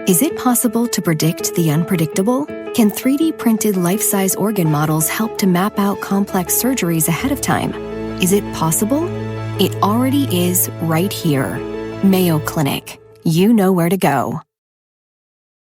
Is it possible to predict the unpredictable? Can 3D printed life-size organ models help to map out complex surgeries ahead of time? Is it possible? It already is right here. Mayo Clinic. You know where to go.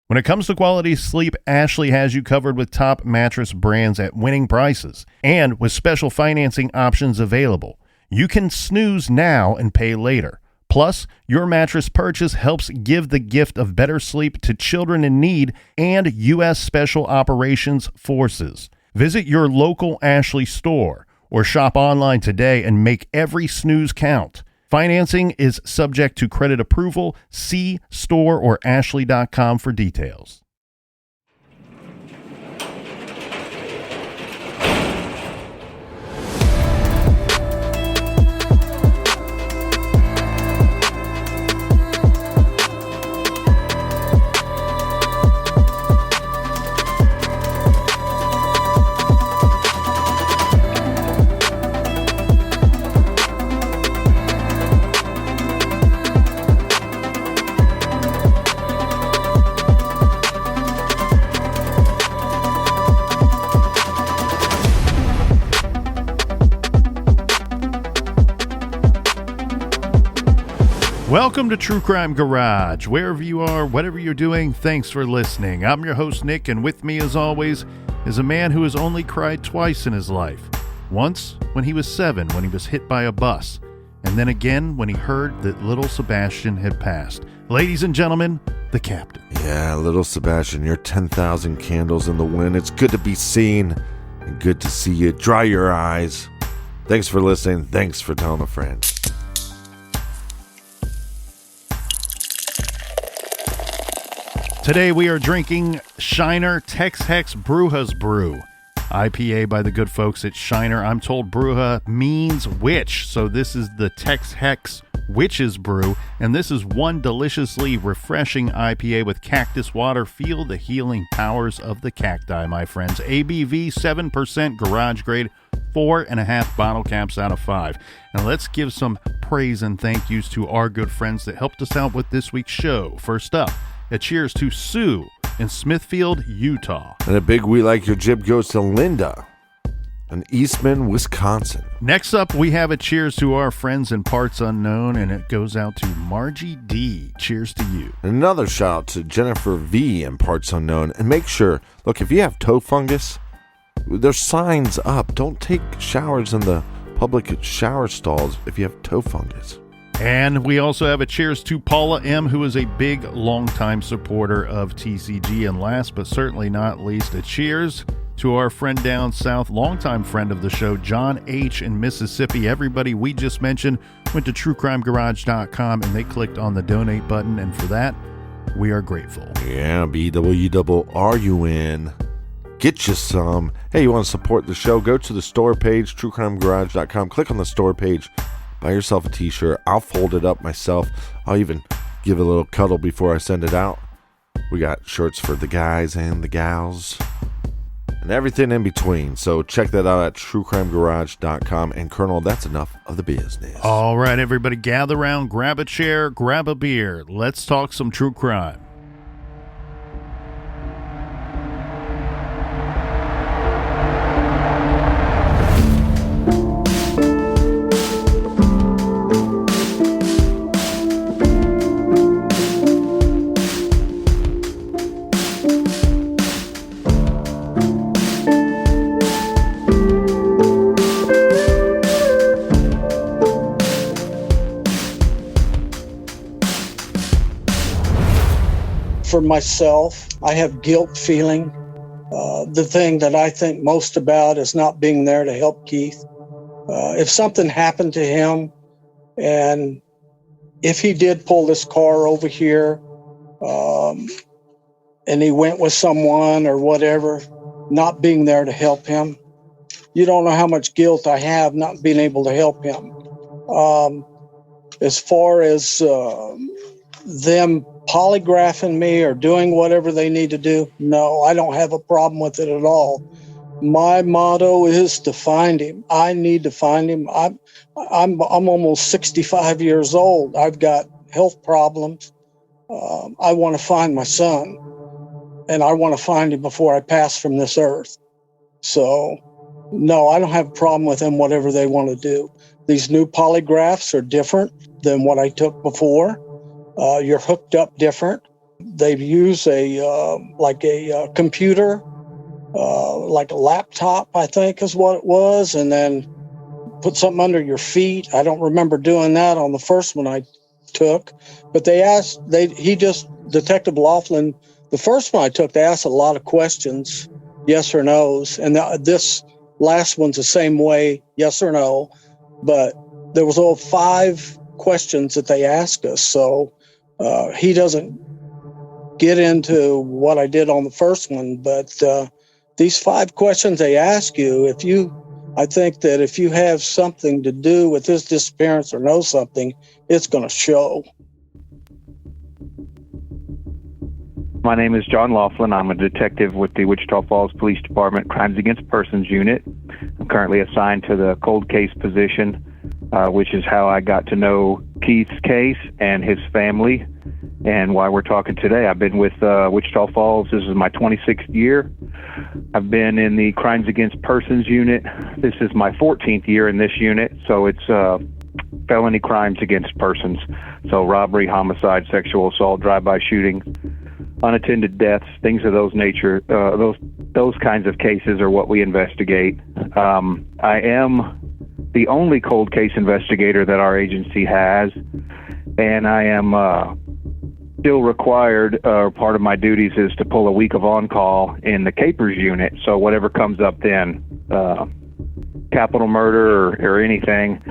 When it comes to quality sleep, Ashley has you covered with top mattress brands at winning prices and with special financing options available. You can snooze now and pay later. Plus, your mattress purchase helps give the gift of better sleep to children in need and U.S. Special Operations Forces. Visit your local Ashley store or shop online today and make every snooze count. Financing is subject to credit approval. See store or ashley.com for details. Welcome to True Crime Garage. Wherever you are, whatever you're doing, thanks for listening. I'm your host, Nick, and with me, as always, is a man who has only cried twice in his life. Once, when he was 7, when he was hit by a bus, and then again when he heard that little Sebastian had passed. Ladies and gentlemen, the captain. Yeah, little Sebastian, you're 10,000 candles in the wind. It's good to be seen and good to see you. Dry your eyes. Thanks for listening. Thanks for telling a friend. Today we are drinking Shiner TexHex Bruja's Brew. IPA by the good folks at Shiner. I'm told Bruja means witch, so this is the TexHex Witch's Brew, and this is one deliciously refreshing IPA with cactus water. Feel the healing powers of the cacti, my friends. ABV 7% garage grade, 4.5 bottle caps out of 5. Now let's give some praise and thank yous to our good friends that helped us out with this week's show. First up, a cheers to Sue in Smithfield, Utah. And a big We Like Your Jib goes to Linda in Eastman, Wisconsin. Next up, we have a cheers to our friends in Parts Unknown, and it goes out to Margie D. Cheers to you. Another shout out to Jennifer V. in Parts Unknown. And make sure, look, if you have toe fungus, there's signs up. Don't take showers in the public shower stalls if you have toe fungus. And we also have a cheers to Paula M., who is a big, longtime supporter of TCG. And last but certainly not least, a cheers to our friend down south, longtime friend of the show, John H. in Mississippi. Everybody we just mentioned went to truecrimegarage.com and they clicked on the donate button. And for that, we are grateful. Yeah, BWRUN. Get you some. Hey, you want to support the show? Go to the store page, truecrimegarage.com. Click on the store page. Buy yourself a t-shirt. I'll fold it up myself. I'll even give it a little cuddle before I send it out. We got shirts for the guys and the gals and everything in between. So check that out at truecrimegarage.com. And Colonel, that's enough of the business. All right, everybody, gather around, grab a chair, grab a beer. Let's talk some true crime. For myself, I have guilt feeling. The thing that I think most about is not being there to help Keith. If something happened to him, and if he did pull this car over here, and he went with someone or whatever, not being there to help him, you don't know how much guilt I have not being able to help him. As far as them polygraphing me or doing whatever they need to do, no, I don't have a problem with it at all. My motto is to find him. I need to find him. I'm almost 65 years old. I've got health problems. I want to find my son, and I want to find him before I pass from this earth. So, no, I don't have a problem with them, whatever they want to do. These new polygraphs are different than what I took before. You're hooked up different. They've used a computer, like a laptop, I think is what it was, and then put something under your feet. I don't remember doing that on the first one I took, but Detective Laughlin, the first one I took, they asked a lot of questions, yes or no's, and this last one's the same way, yes or no, but there was all 5 questions that they asked us, so he doesn't get into what I did on the first one, but these 5 questions they ask you, I think that if you have something to do with this disappearance or know something, it's going to show. My name is John Laughlin. I'm a detective with the Wichita Falls Police Department Crimes Against Persons Unit. I'm currently assigned to the cold case position, which is how I got to know Keith's case and his family, and why we're talking today. I've been with Wichita Falls. This is my 26th year. I've been in the Crimes Against Persons Unit. This is my 14th year in this unit, so it's felony crimes against persons. So robbery, homicide, sexual assault, drive-by shooting, unattended deaths, things of those nature. Those kinds of cases are what we investigate. I am the only cold case investigator that our agency has, and I am still required, part of my duties is to pull a week of on-call in the capers unit. So whatever comes up then, capital murder or anything,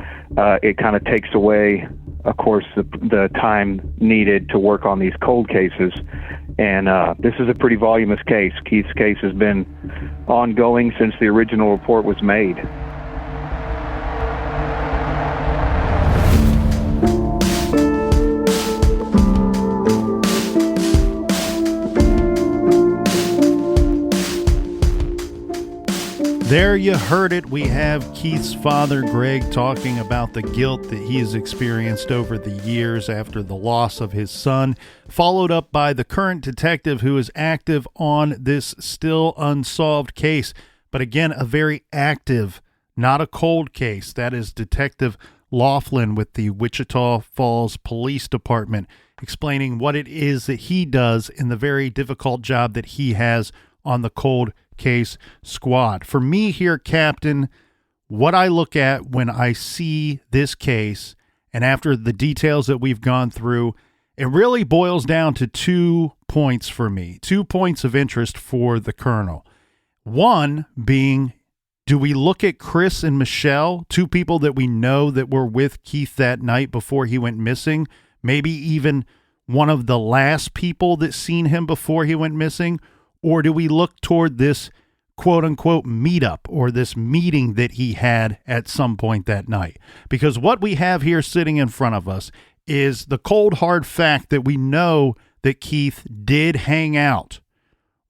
it kind of takes away, of course, the time needed to work on these cold cases. And this is a pretty voluminous case. Keith's case has been ongoing since the original report was made. There you heard it. We have Keith's father, Greg, talking about the guilt that he has experienced over the years after the loss of his son, followed up by the current detective who is active on this still unsolved case. But again, a very active, not a cold case. That is Detective Laughlin with the Wichita Falls Police Department, explaining what it is that he does in the very difficult job that he has on the cold case squad. For me here, Captain, what I look at when I see this case, and after the details that we've gone through, it really boils down to 2 points for me, 2 points of interest for the Colonel. One being, do we look at Chris and Michelle, 2 people that we know that were with Keith that night before he went missing, maybe even one of the last people that seen him before he went missing? Or do we look toward this quote-unquote meetup or this meeting that he had at some point that night? Because what we have here sitting in front of us is the cold, hard fact that we know that Keith did hang out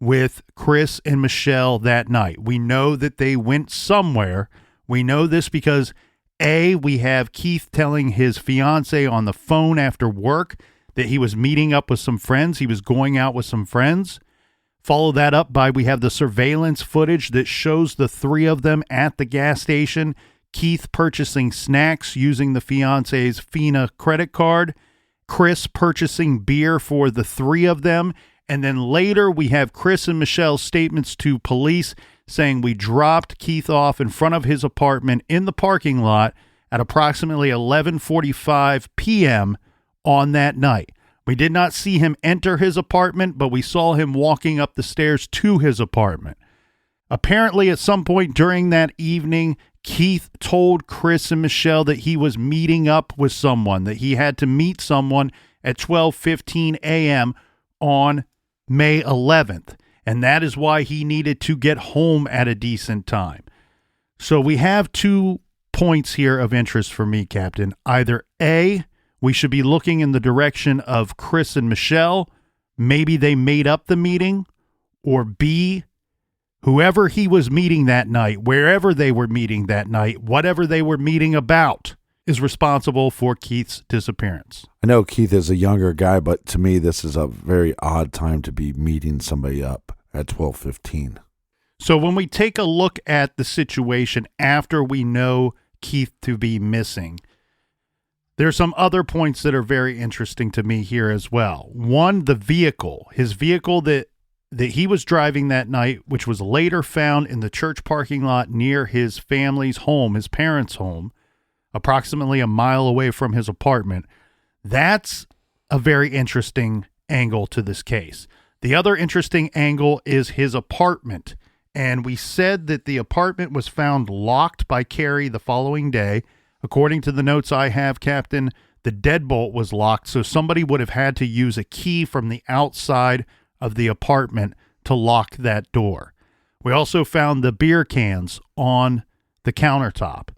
with Chris and Michelle that night. We know that they went somewhere. We know this because, A, we have Keith telling his fiance on the phone after work that he was meeting up with some friends. He was going out with some friends. Follow that up by we have the surveillance footage that shows the 3 of them at the gas station, Keith purchasing snacks using the fiance's FINA credit card, Chris purchasing beer for the 3 of them, and then later we have Chris and Michelle's statements to police saying we dropped Keith off in front of his apartment in the parking lot at approximately 11:45 p.m. on that night. We did not see him enter his apartment, but we saw him walking up the stairs to his apartment. Apparently, at some point during that evening, Keith told Chris and Michelle that he was meeting up with someone, that he had to meet someone at 12:15 a.m. on May 11th, and that is why he needed to get home at a decent time. So we have 2 points here of interest for me, Captain. Either A, we should be looking in the direction of Chris and Michelle. Maybe they made up the meeting. Or B, whoever he was meeting that night, wherever they were meeting that night, whatever they were meeting about, is responsible for Keith's disappearance. I know Keith is a younger guy, but to me, this is a very odd time to be meeting somebody up at 12:15. So when we take a look at the situation after we know Keith to be missing, there's some other points that are very interesting to me here as well. One, the vehicle. His vehicle that he was driving that night, which was later found in the church parking lot near his family's home, his parents' home, approximately a mile away from his apartment. That's a very interesting angle to this case. The other interesting angle is his apartment. And we said that the apartment was found locked by Carrie the following day. According to the notes I have, Captain, the deadbolt was locked, so somebody would have had to use a key from the outside of the apartment to lock that door. We also found the beer cans on the countertop.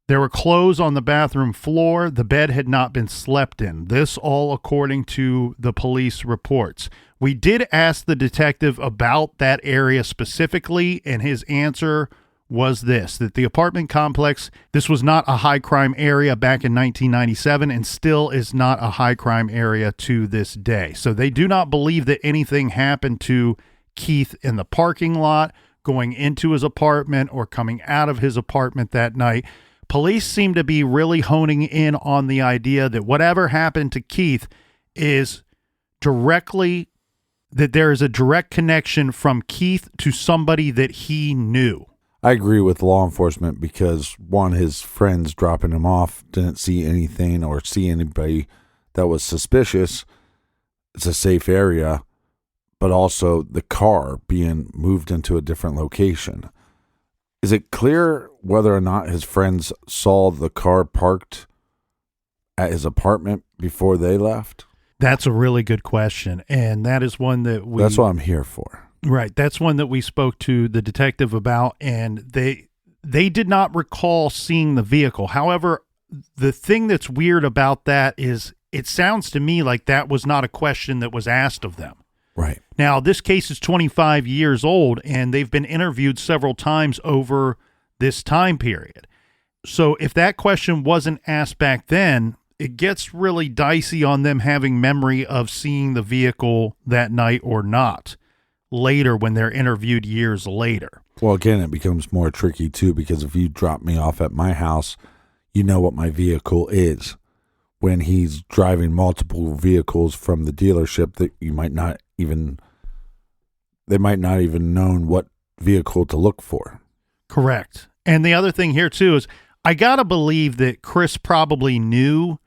There were clothes on the bathroom floor. The bed had not been slept in. This all according to the police reports. We did ask the detective about that area specifically, and his answer was this, that the apartment complex, this was not a high crime area back in 1997 and still is not a high crime area to this day. So they do not believe that anything happened to Keith in the parking lot, going into his apartment, or coming out of his apartment that night. Police seem to be really honing in on the idea that whatever happened to Keith is directly, that there is a direct connection from Keith to somebody that he knew. I agree with law enforcement because, one, his friends dropping him off didn't see anything or see anybody that was suspicious. It's a safe area, but also the car being moved into a different location. Is it clear whether or not his friends saw the car parked at his apartment before they left? That's a really good question, and that is one that That's what I'm here for. Right, that's one that we spoke to the detective about, and they did not recall seeing the vehicle. However, the thing that's weird about that is it sounds to me like that was not a question that was asked of them. Right. Now, this case is 25 years old, and they've been interviewed several times over this time period. So if that question wasn't asked back then, it gets really dicey on them having memory of seeing the vehicle that night or not later when they're interviewed years later. Well, again, it becomes more tricky, too, because if you drop me off at my house, you know what my vehicle is. When he's driving multiple vehicles from the dealership that they might not even known what vehicle to look for. Correct. And the other thing here too is I got to believe that Chris probably knew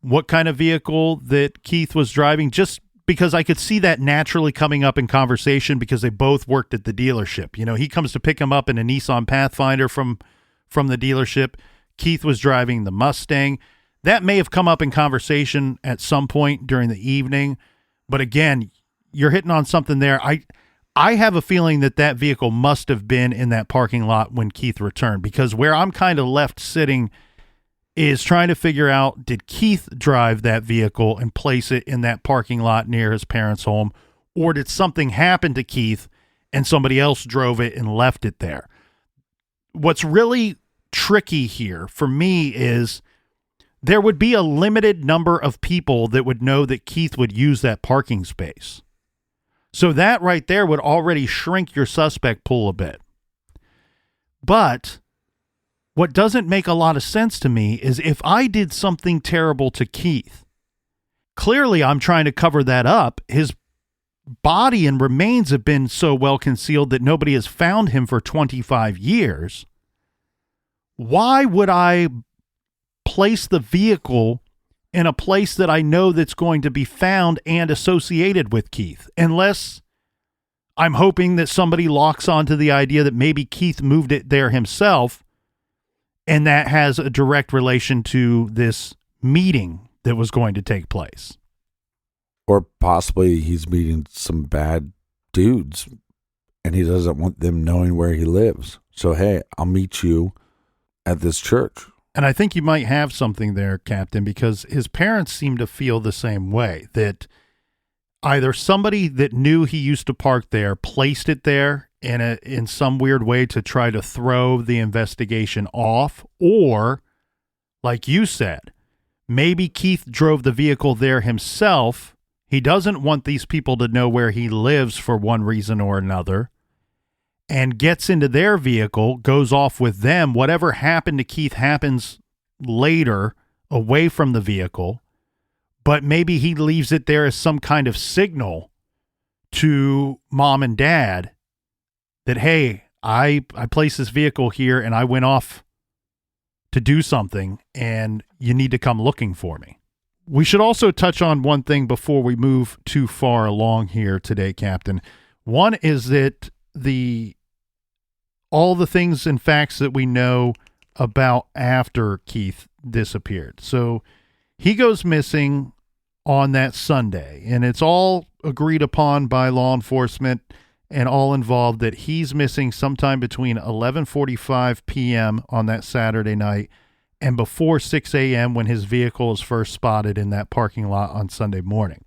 what kind of vehicle that Keith was driving, just because I could see that naturally coming up in conversation because they both worked at the dealership. You know, he comes to pick him up in a Nissan Pathfinder from the dealership. Keith was driving the Mustang. That may have come up in conversation at some point during the evening. But again, you're hitting on something there. I have a feeling that vehicle must have been in that parking lot when Keith returned, because where I'm kind of left sitting is trying to figure out, did Keith drive that vehicle and place it in that parking lot near his parents' home, or did something happen to Keith and somebody else drove it and left it there? What's really tricky here for me is there would be a limited number of people that would know that Keith would use that parking space. So that right there would already shrink your suspect pool a bit. But what doesn't make a lot of sense to me is if I did something terrible to Keith, clearly I'm trying to cover that up. His body and remains have been so well concealed that nobody has found him for 25 years. Why would I place the vehicle in a place that I know that's going to be found and associated with Keith, unless I'm hoping that somebody locks onto the idea that maybe Keith moved it there himself, and that has a direct relation to this meeting that was going to take place. Or possibly he's meeting some bad dudes and he doesn't want them knowing where he lives. So, hey, I'll meet you at this church. And I think you might have something there, Captain, because his parents seem to feel the same way, that either somebody that knew he used to park there placed it there in some weird way to try to throw the investigation off, or like you said, maybe Keith drove the vehicle there himself. He doesn't want these people to know where he lives for one reason or another, and gets into their vehicle, goes off with them. Whatever happened to Keith happens later away from the vehicle, but maybe he leaves it there as some kind of signal to mom and dad that, hey, I placed this vehicle here and I went off to do something and you need to come looking for me. We should also touch on one thing before we move too far along here today, Captain. One is that all the things and facts that we know about after Keith disappeared. So he goes missing on that Sunday, and it's all agreed upon by law enforcement and all involved that he's missing sometime between 11:45 p.m. on that Saturday night and before 6 a.m. when his vehicle is first spotted in that parking lot on Sunday morning.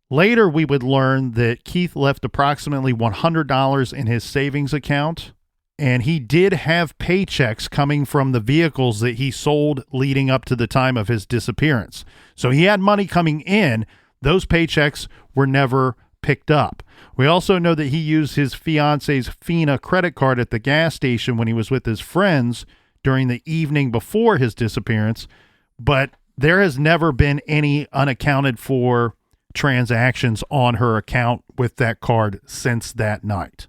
Later, we would learn that Keith left approximately $100 in his savings account, and he did have paychecks coming from the vehicles that he sold leading up to the time of his disappearance. So he had money coming in. Those paychecks were never picked up. We also know that he used his fiance's FINA credit card at the gas station when he was with his friends during the evening before his disappearance, but there has never been any unaccounted for transactions on her account with that card since that night.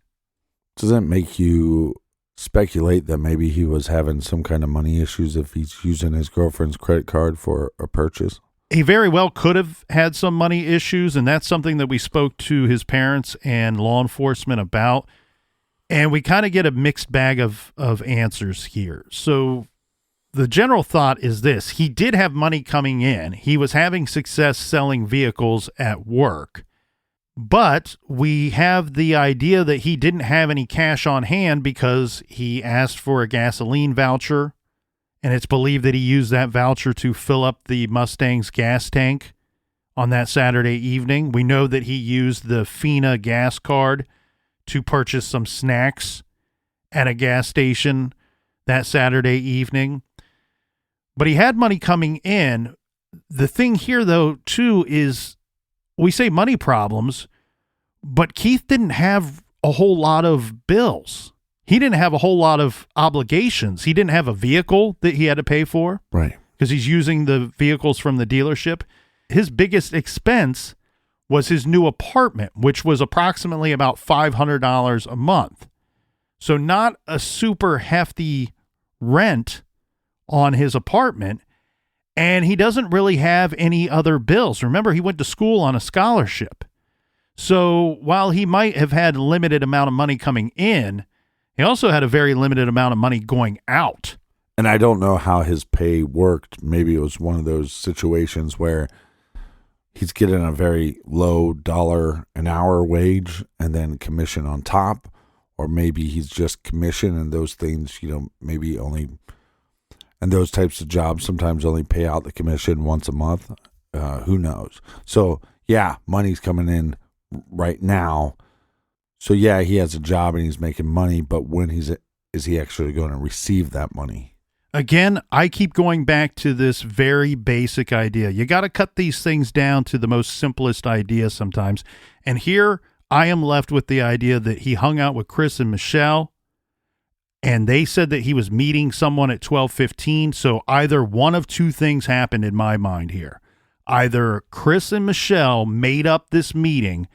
Does that make you speculate that maybe he was having some kind of money issues if he's using his girlfriend's credit card for a purchase? He very well could have had some money issues, and that's something that we spoke to his parents and law enforcement about. And we kind of get a mixed bag of answers here. So the general thought is this: he did have money coming in. He was having success selling vehicles at work. But we have the idea that he didn't have any cash on hand because he asked for a gasoline voucher, and it's believed that he used that voucher to fill up the Mustang's gas tank on that Saturday evening. We know that he used the FINA gas card to purchase some snacks at a gas station that Saturday evening. But he had money coming in. The thing here, though, too, is we say money problems, but Keith didn't have a whole lot of bills. He didn't have a whole lot of obligations. He didn't have a vehicle that he had to pay for. Right. Because he's using the vehicles from the dealership. His biggest expense was his new apartment, which was approximately about $500 a month. So not a super hefty rent on his apartment. And he doesn't really have any other bills. Remember, he went to school on a scholarship. So while he might have had a limited amount of money coming in, he also had a very limited amount of money going out. And I don't know how his pay worked. Maybe it was one of those situations where he's getting a very low dollar an hour wage and then commission on top. Or maybe he's just commission, and those things, maybe only, and those types of jobs sometimes only pay out the commission once a month. Who knows? So yeah, money's coming in right now. So yeah, he has a job and he's making money, but when is he actually going to receive that money? Again, I keep going back to this very basic idea. You got to cut these things down to the most simplest idea sometimes. And here I am left with the idea that he hung out with Chris and Michelle, and they said that he was meeting someone at 12:15. So either one of two things happened in my mind here. Either Chris and Michelle made up this meeting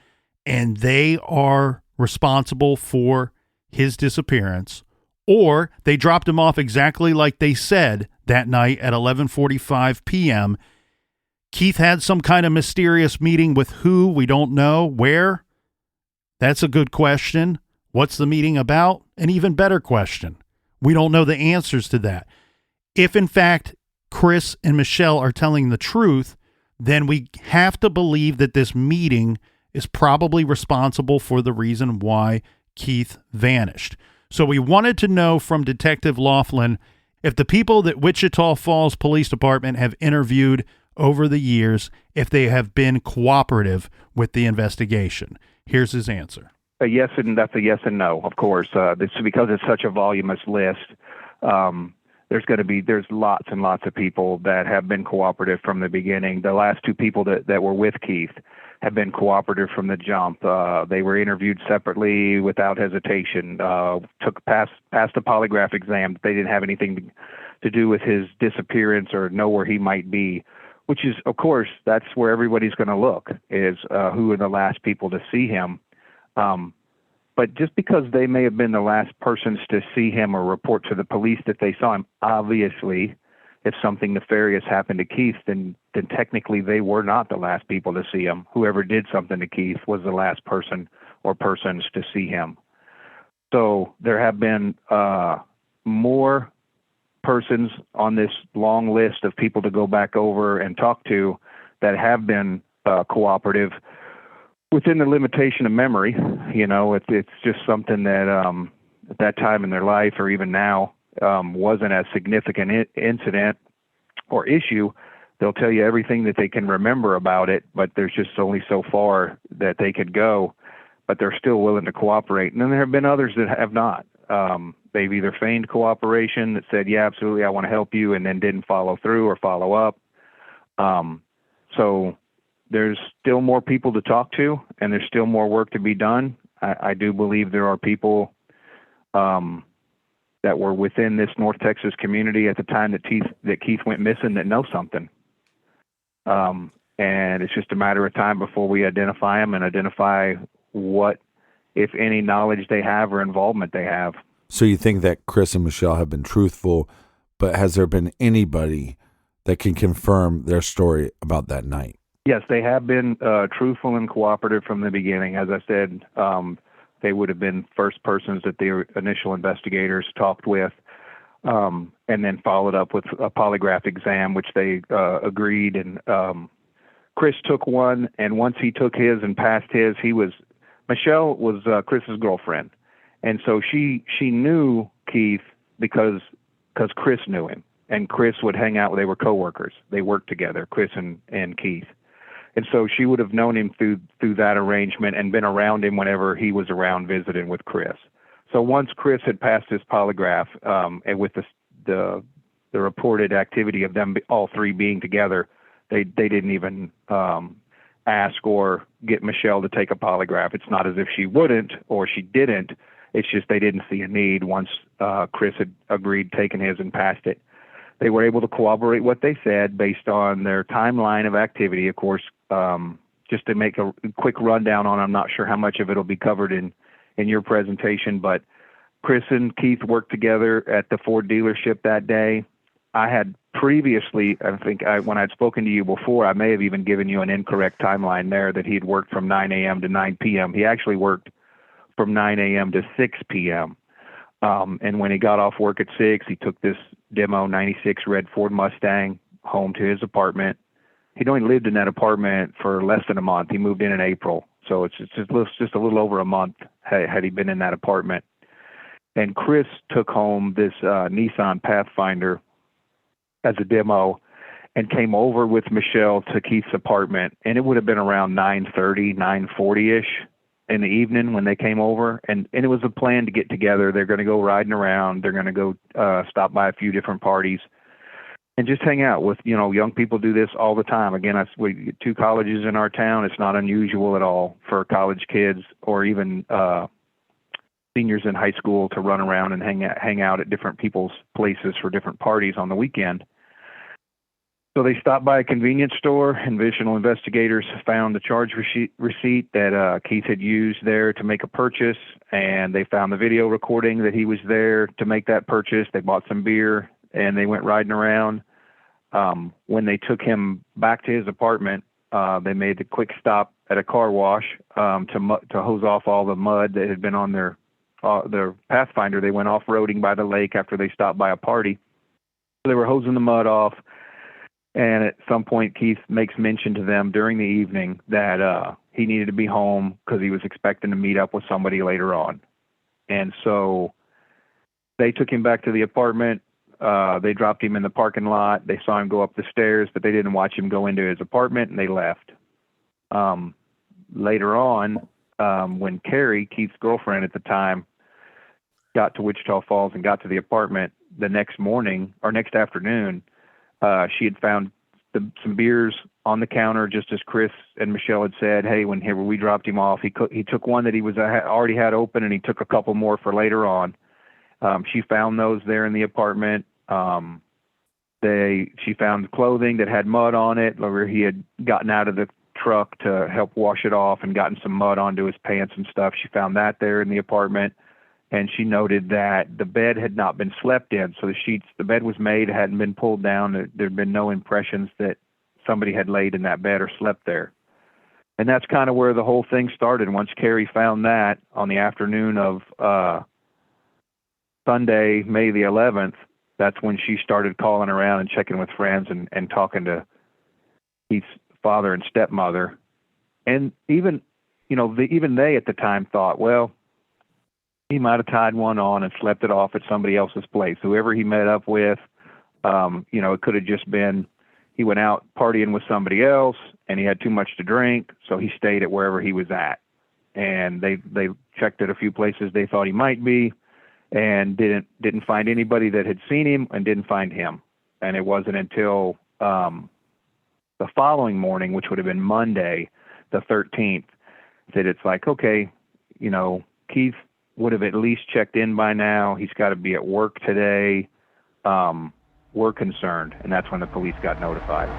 and they are responsible for his disappearance, or they dropped him off exactly like they said that night at 11:45 p.m. Keith had some kind of mysterious meeting with who, we don't know. Where? That's a good question. What's the meeting about? An even better question. We don't know the answers to that. If, in fact, Chris and Michelle are telling the truth, then we have to believe that this meeting is probably responsible for the reason why Keith vanished. So we wanted to know from Detective Laughlin if the people that Wichita Falls Police Department have interviewed over the years, if they have been cooperative with the investigation. Here's his answer. That's a yes and no, of course. This because it's such a voluminous list. there's lots and lots of people that have been cooperative from the beginning. The last two people that were with Keith have been cooperative from the jump. They were interviewed separately without hesitation, passed a polygraph exam. They didn't have anything to do with his disappearance or know where he might be, which is, of course, that's where everybody's going to look, is who are the last people to see him. But just because they may have been the last persons to see him or report to the police that they saw him, obviously, if something nefarious happened to Keith, then technically they were not the last people to see him. Whoever did something to Keith was the last person or persons to see him. So there have been more persons on this long list of people to go back over and talk to that have been cooperative within the limitation of memory. You know, it's just something that at that time in their life or even now wasn't a significant incident or issue. They'll tell you everything that they can remember about it, but there's just only so far that they could go, but they're still willing to cooperate. And then there have been others that have not. They've either feigned cooperation, that said, yeah, absolutely, I want to help you, and then didn't follow through or follow up. So there's still more people to talk to, and there's still more work to be done. I do believe there are people that were within this North Texas community at the time that Keith went missing that know something. And it's just a matter of time before we identify them and identify what, if any, knowledge they have or involvement they have. So you think that Chris and Michelle have been truthful, but has there been anybody that can confirm their story about that night? Yes, they have been truthful and cooperative from the beginning. As I said, they would have been first persons that the initial investigators talked with, and then followed up with a polygraph exam, which they agreed. And Chris took one, and once he took his and passed his, Michelle was Chris's girlfriend. And so she knew Keith because Chris knew him, and Chris would hang out. They were coworkers. They worked together, Chris and Keith. And so she would have known him through that arrangement and been around him whenever he was around visiting with Chris. So once Chris had passed his polygraph, and with the reported activity of them all three being together, they didn't even ask or get Michelle to take a polygraph. It's not as if she wouldn't or she didn't. It's just they didn't see a need once Chris had agreed, taken his, and passed it. They were able to corroborate what they said based on their timeline of activity. Of course, just to make a quick rundown on, I'm not sure how much of it will be covered in your presentation, but Chris and Keith worked together at the Ford dealership that day. I had previously, when I'd spoken to you before, I may have even given you an incorrect timeline there, that he'd worked from 9 a.m. to 9 p.m. He actually worked from 9 a.m. to 6 p.m. And when he got off work at 6, he took this demo 96 red Ford Mustang home to his apartment. He'd only lived in that apartment for less than a month. He moved in April. So it's just a little over a month had he been in that apartment. And Chris took home this Nissan Pathfinder as a demo and came over with Michelle to Keith's apartment. And it would have been around 9:30, 9:40-ish in the evening when they came over. And it was a plan to get together. They're going to go riding around. They're going to go stop by a few different parties and just hang out with, young people do this all the time. Again, we get 2 colleges in our town. It's not unusual at all for college kids or even seniors in high school to run around and hang out at different people's places for different parties on the weekend. So they stopped by a convenience store, and visual investigators found the charge receipt that Keith had used there to make a purchase, and they found the video recording that he was there to make that purchase. They bought some beer, and they went riding around. When they took him back to his apartment, they made a quick stop at a car wash to hose off all the mud that had been on their Pathfinder. They went off-roading by the lake after they stopped by a party. So they were hosing the mud off. And at some point, Keith makes mention to them during the evening that he needed to be home because he was expecting to meet up with somebody later on. And so they took him back to the apartment. They dropped him in the parking lot. They saw him go up the stairs, but they didn't watch him go into his apartment, and they left. Later on, when Carrie, Keith's girlfriend at the time, got to Wichita Falls and got to the apartment, the nenext morning or next afternoon, she had found some beers on the counter, just as Chris and Michelle had said. Hey, when we dropped him off, he took one that he was already had open, and he took a couple more for later on. She found those there in the apartment. She found clothing that had mud on it, where he had gotten out of the truck to help wash it off and gotten some mud onto his pants and stuff. She found that there in the apartment. And she noted that the bed had not been slept in. So the bed was made, hadn't been pulled down. There'd been no impressions that somebody had laid in that bed or slept there. And that's kind of where the whole thing started. Once Carrie found that on the afternoon of Sunday, May the 11th, that's when she started calling around and checking with friends and talking to Keith's father and stepmother. And even they at the time thought, well, he might have tied one on and slept it off at somebody else's place. Whoever he met up with, it could have just been he went out partying with somebody else and he had too much to drink, so he stayed at wherever he was at. And they checked at a few places they thought he might be, and didn't find anybody that had seen him, and didn't find him. And it wasn't until the following morning, which would have been Monday, the 13th, that it's like, okay, Keith would have at least checked in by now. He's got to be at work today. We're concerned. And that's when the police got notified.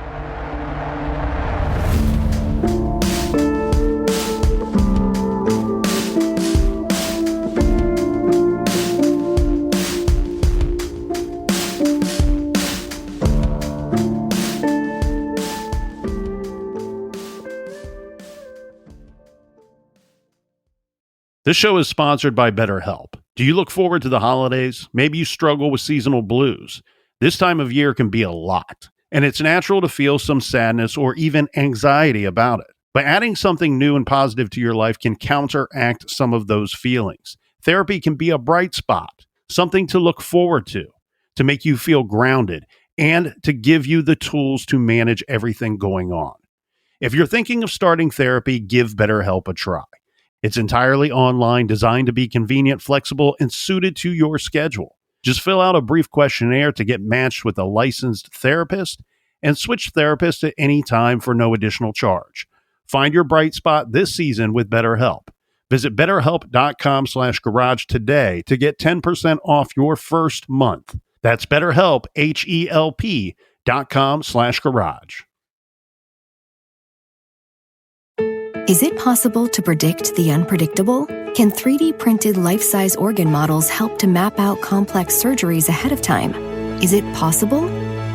This show is sponsored by BetterHelp. Do you look forward to the holidays? Maybe you struggle with seasonal blues. This time of year can be a lot, and it's natural to feel some sadness or even anxiety about it. But adding something new and positive to your life can counteract some of those feelings. Therapy can be a bright spot, something to look forward to make you feel grounded, and to give you the tools to manage everything going on. If you're thinking of starting therapy, give BetterHelp a try. It's entirely online, designed to be convenient, flexible, and suited to your schedule. Just fill out a brief questionnaire to get matched with a licensed therapist and switch therapists at any time for no additional charge. Find your bright spot this season with BetterHelp. Visit BetterHelp.com/garage today to get 10% off your first month. That's BetterHelp, HELP.com/garage. Is it possible to predict the unpredictable? Can 3D printed life-size organ models help to map out complex surgeries ahead of time? Is it possible?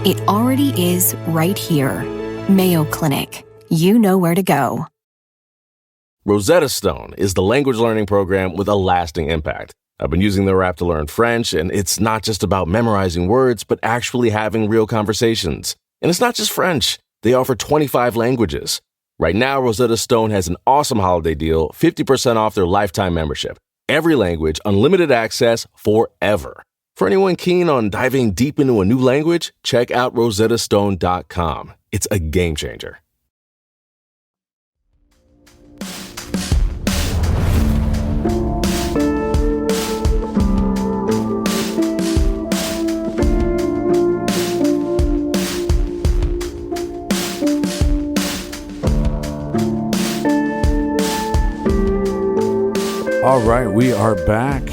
It already is right here. Mayo Clinic. You know where to go. Rosetta Stone is the language learning program with a lasting impact. I've been using their app to learn French, and it's not just about memorizing words, but actually having real conversations. And it's not just French. They offer 25 languages. Right now, Rosetta Stone has an awesome holiday deal, 50% off their lifetime membership. Every language, unlimited access forever. For anyone keen on diving deep into a new language, check out rosettastone.com. It's a game changer. All right, we are back.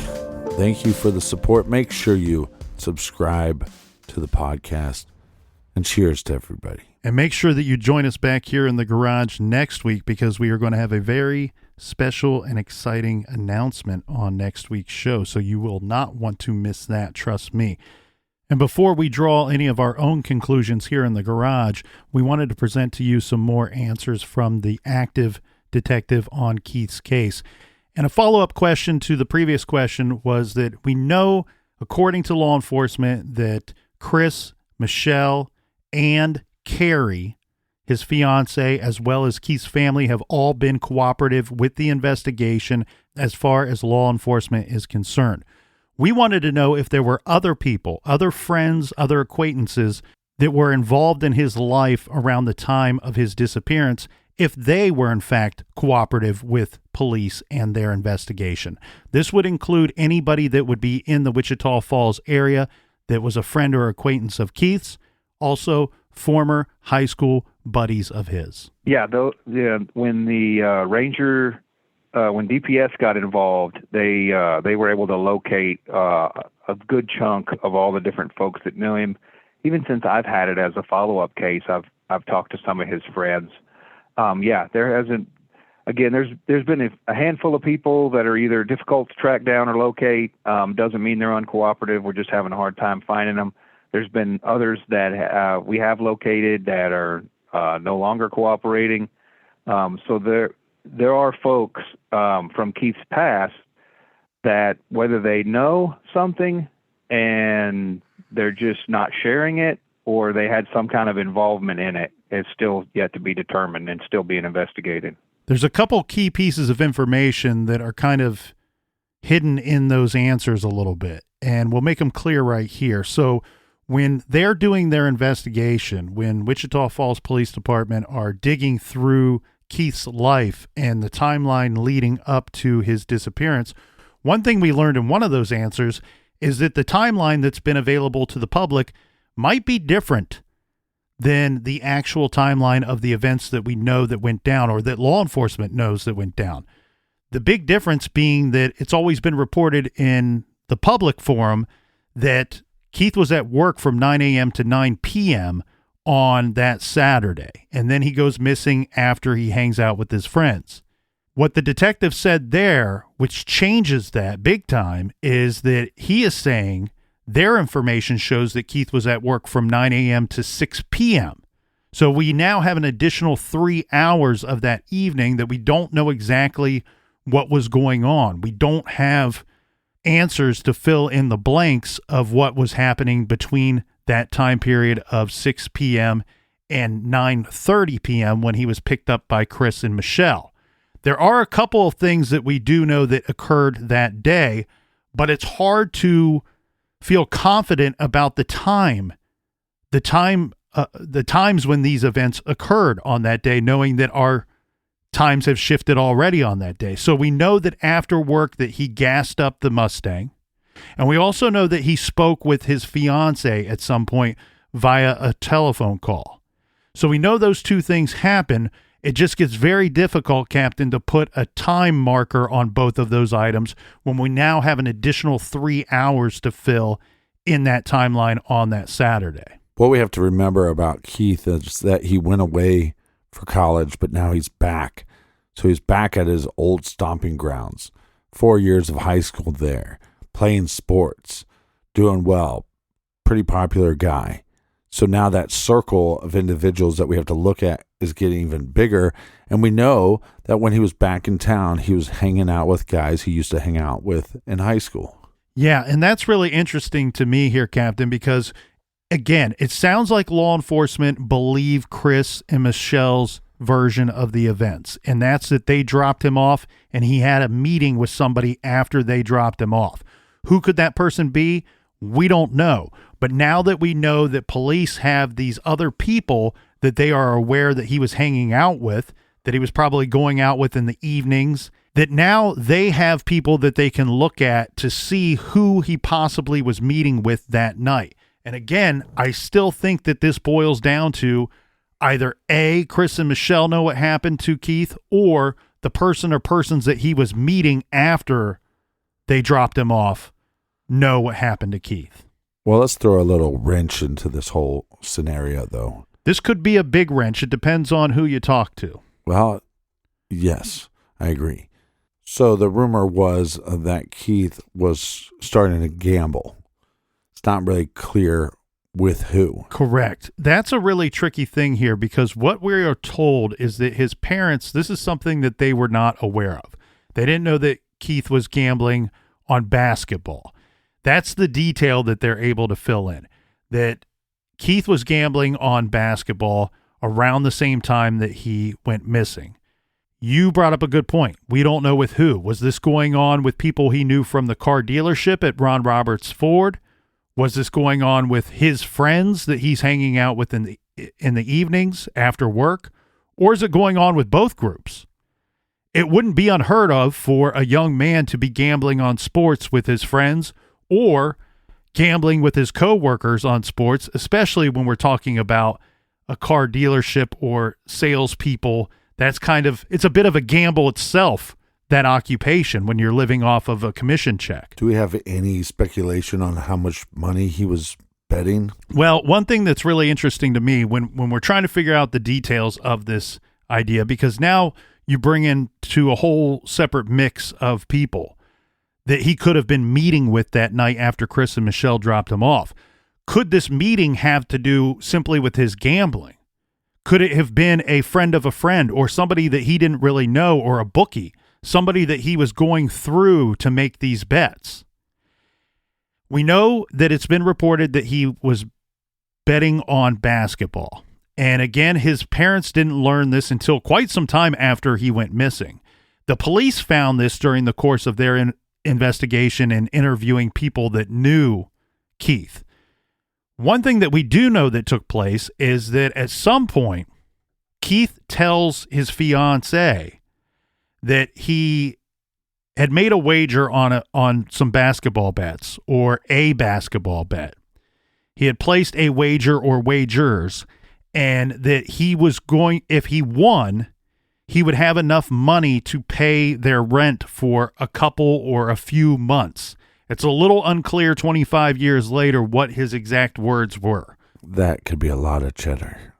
Thank you for the support. Make sure you subscribe to the podcast. And cheers to everybody. And make sure that you join us back here in the garage next week, because we are going to have a very special and exciting announcement on next week's show. So you will not want to miss that, trust me. And before we draw any of our own conclusions here in the garage, we wanted to present to you some more answers from the active detective on Keith's case. And a follow-up question to the previous question was that we know, according to law enforcement, that Chris, Michelle, and Carrie, his fiance, as well as Keith's family, have all been cooperative with the investigation as far as law enforcement is concerned. We wanted to know if there were other people, other friends, other acquaintances that were involved in his life around the time of his disappearance, if they were in fact cooperative with police and their investigation. This would include anybody that would be in the Wichita Falls area that was a friend or acquaintance of Keith's, also former high school buddies of his. Yeah, when the Ranger, when DPS got involved, they were able to locate a good chunk of all the different folks that knew him. Even since I've had it as a follow-up case, I've talked to some of his friends. There hasn't. Again, there's been a handful of people that are either difficult to track down or locate. Doesn't mean they're uncooperative. We're just having a hard time finding them. There's been others that we have located that are no longer cooperating. So there are folks from Keith's past that whether they know something and they're just not sharing it, or they had some kind of involvement in it, is still yet to be determined and still being investigated. There's a couple key pieces of information that are kind of hidden in those answers a little bit, and we'll make them clear right here. So when they're doing their investigation, when Wichita Falls Police Department are digging through Keith's life and the timeline leading up to his disappearance, one thing we learned in one of those answers is that the timeline that's been available to the public might be different than the actual timeline of the events that we know that went down, or that law enforcement knows that went down. The big difference being that it's always been reported in the public forum that Keith was at work from 9 a.m. to 9 p.m. on that Saturday, and then he goes missing after he hangs out with his friends. What the detective said there, which changes that big time, is that he is saying their information shows that Keith was at work from 9 a.m. to 6 p.m. So we now have an additional 3 hours of that evening that we don't know exactly what was going on. We don't have answers to fill in the blanks of what was happening between that time period of 6 p.m. and 9:30 p.m. when he was picked up by Chris and Michelle. There are a couple of things that we do know that occurred that day, but it's hard to feel confident about the times when these events occurred on that day, knowing that our times have shifted already on that day. So we know that after work that he gassed up the Mustang, and we also know that he spoke with his fiance at some point via a telephone call. So we know those two things happen. It just gets very difficult, Captain, to put a time marker on both of those items when we now have an additional 3 hours to fill in that timeline on that Saturday. What we have to remember about Keith is that he went away for college, but now he's back. So he's back at his old stomping grounds. 4 years of high school there, playing sports, doing well, pretty popular guy. So now that circle of individuals that we have to look at is getting even bigger. And we know that when he was back in town, he was hanging out with guys he used to hang out with in high school. Yeah, and that's really interesting to me here, Captain, because, again, it sounds like law enforcement believe Chris and Michelle's version of the events, and that's that they dropped him off and he had a meeting with somebody after they dropped him off. Who could that person be? We don't know. But now that we know that police have these other people that they are aware that he was hanging out with, that he was probably going out with in the evenings, that now they have people that they can look at to see who he possibly was meeting with that night. And again, I still think that this boils down to either A, Chris and Michelle know what happened to Keith, or the person or persons that he was meeting after they dropped him off know what happened to Keith. Well, let's throw a little wrench into this whole scenario, though. This could be a big wrench. It depends on who you talk to. Well, yes, I agree. So the rumor was that Keith was starting to gamble. It's not really clear with who. Correct. That's a really tricky thing here, because what we are told is that his parents, this is something that they were not aware of. They didn't know that Keith was gambling on basketball. That's the detail that they're able to fill in, that Keith was gambling on basketball around the same time that he went missing. You brought up a good point. We don't know with who. Was this going on with people he knew from the car dealership at Ron Roberts Ford? Was this going on with his friends that he's hanging out with in the evenings after work? Or is it going on with both groups? It wouldn't be unheard of for a young man to be gambling on sports with his friends, or gambling with his coworkers on sports, especially when we're talking about a car dealership or salespeople. It's a bit of a gamble itself, that occupation, when you're living off of a commission check. Do we have any speculation on how much money he was betting? Well, one thing that's really interesting to me when we're trying to figure out the details of this idea, because now you bring in to a whole separate mix of people that he could have been meeting with that night after Chris and Michelle dropped him off. Could this meeting have to do simply with his gambling? Could it have been a friend of a friend, or somebody that he didn't really know, or a bookie, somebody that he was going through to make these bets? We know that it's been reported that he was betting on basketball. And again, his parents didn't learn this until quite some time after he went missing. The police found this during the course of their investigation and interviewing people that knew Keith. One thing that we do know that took place is that at some point, Keith tells his fiancée that he had made a wager on some basketball bets, or a basketball bet. He had placed a wager or wagers, and that he was going, if he won, he would have enough money to pay their rent for a couple or a few months. It's a little unclear 25 years later what his exact words were. That could be a lot of cheddar.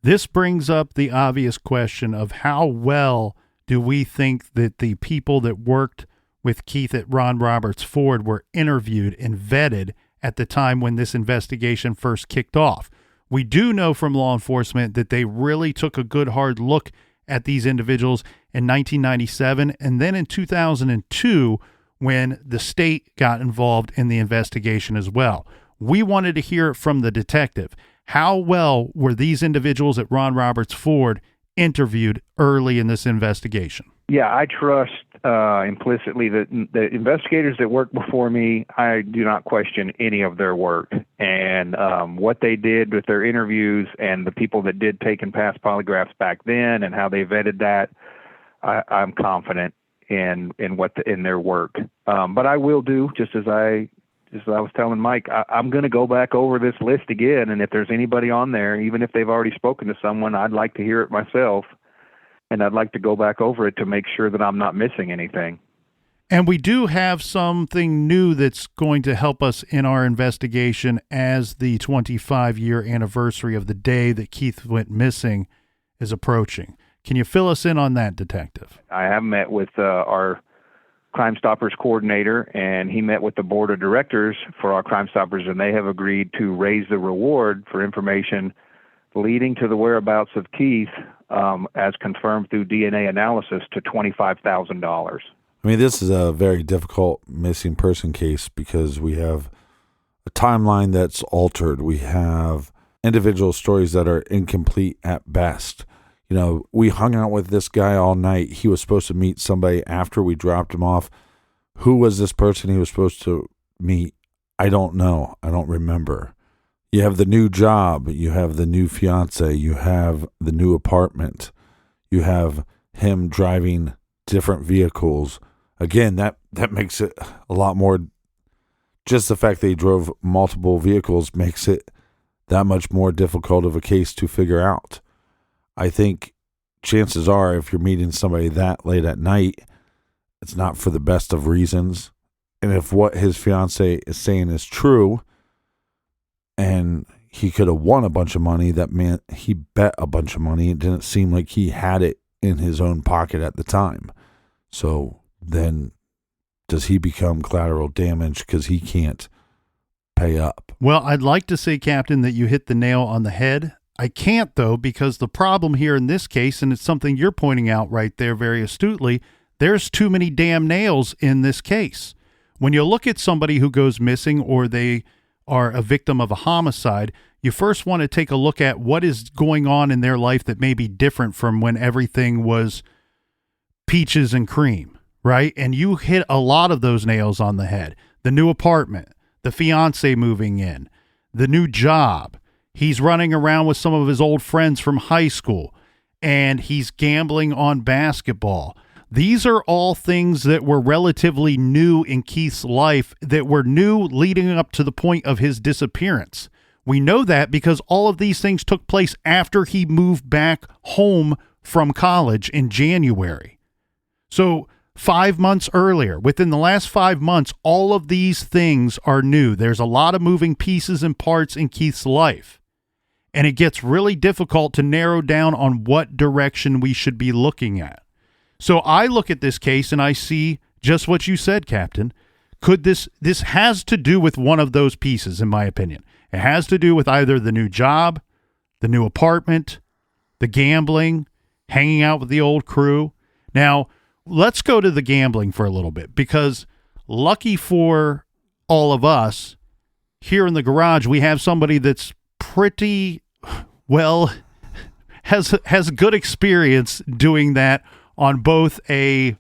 This brings up the obvious question of how well do we think that the people that worked with Keith at Ron Roberts Ford were interviewed and vetted at the time when this investigation first kicked off? We do know from law enforcement that they really took a good hard look at these individuals in 1997 and then in 2002 when the state got involved in the investigation as well. We wanted to hear it from the detective. How well were these individuals at Ron Roberts Ford interviewed early in this investigation? Yeah, I trust implicitly that the investigators that worked before me, I do not question any of their work. And what they did with their interviews and the people that did take and pass polygraphs back then and how they vetted that, I'm confident in their work. But I will do, just as I was telling Mike, I'm going to go back over this list again. And if there's anybody on there, even if they've already spoken to someone, I'd like to hear it myself. And I'd like to go back over it to make sure that I'm not missing anything. And we do have something new that's going to help us in our investigation as the 25-year anniversary of the day that Keith went missing is approaching. Can you fill us in on that, Detective? I have met with our Crime Stoppers coordinator, and he met with the board of directors for our Crime Stoppers, and they have agreed to raise the reward for information leading to the whereabouts of Keith, as confirmed through DNA analysis, to $25,000. I mean, this is a very difficult missing person case because we have a timeline that's altered. We have individual stories that are incomplete at best. You know, we hung out with this guy all night. He was supposed to meet somebody after we dropped him off. Who was this person he was supposed to meet? I don't know. I don't remember. You have the new job. You have the new fiance. You have the new apartment. You have him driving different vehicles. Again, that makes it a lot more. Just the fact that he drove multiple vehicles makes it that much more difficult of a case to figure out. I think chances are if you're meeting somebody that late at night, it's not for the best of reasons. And if what his fiance is saying is true, and he could have won a bunch of money, that meant he bet a bunch of money. It didn't seem like he had it in his own pocket at the time. So then does he become collateral damage because he can't pay up? Well, I'd like to say, Captain, that you hit the nail on the head. I can't, though, because the problem here in this case, and it's something you're pointing out right there very astutely, there's too many damn nails in this case. When you look at somebody who goes missing or they are a victim of a homicide, you first want to take a look at what is going on in their life that may be different from when everything was peaches and cream, right? And you hit a lot of those nails on the head. The new apartment, the fiance moving in, the new job. He's running around with some of his old friends from high school, and he's gambling on basketball. These are all things that were relatively new in Keith's life, that were new leading up to the point of his disappearance. We know that because all of these things took place after he moved back home from college in January. So 5 months earlier, within the last 5 months, all of these things are new. There's a lot of moving pieces and parts in Keith's life, and it gets really difficult to narrow down on what direction we should be looking at. So I look at this case and I see just what you said, Captain. Could this has to do with one of those pieces, in my opinion. It has to do with either the new job, the new apartment, the gambling, hanging out with the old crew. Now, let's go to the gambling for a little bit, because lucky for all of us, here in the garage, we have somebody that's pretty, well, has good experience doing that on both a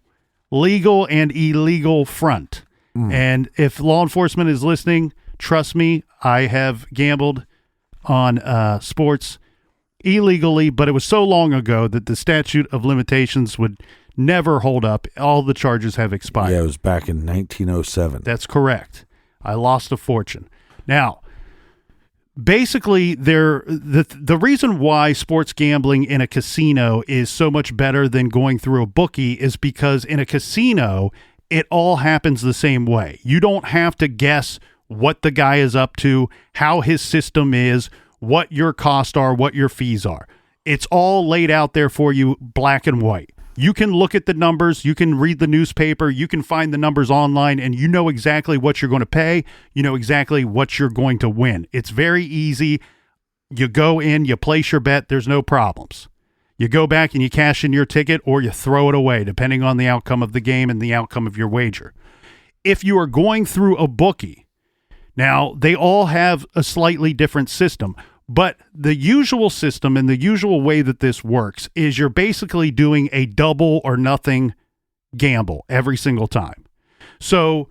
legal and illegal front. And if law enforcement is listening, trust me, I have gambled on sports illegally, but it was so long ago that the statute of limitations would never hold up. All the charges have expired. Yeah, it was back in 1907. That's correct. I lost a fortune. Now, basically, the reason why sports gambling in a casino is so much better than going through a bookie is because in a casino, it all happens the same way. You don't have to guess what the guy is up to, how his system is, what your costs are, what your fees are. It's all laid out there for you, black and white. You can look at the numbers, you can read the newspaper, you can find the numbers online, and you know exactly what you're going to pay. You know exactly what you're going to win. It's very easy. You go in, you place your bet, there's no problems. You go back and you cash in your ticket, or you throw it away, depending on the outcome of the game and the outcome of your wager. If you are going through a bookie, now they all have a slightly different system, but the usual system and the usual way that this works is you're basically doing a double or nothing gamble every single time. So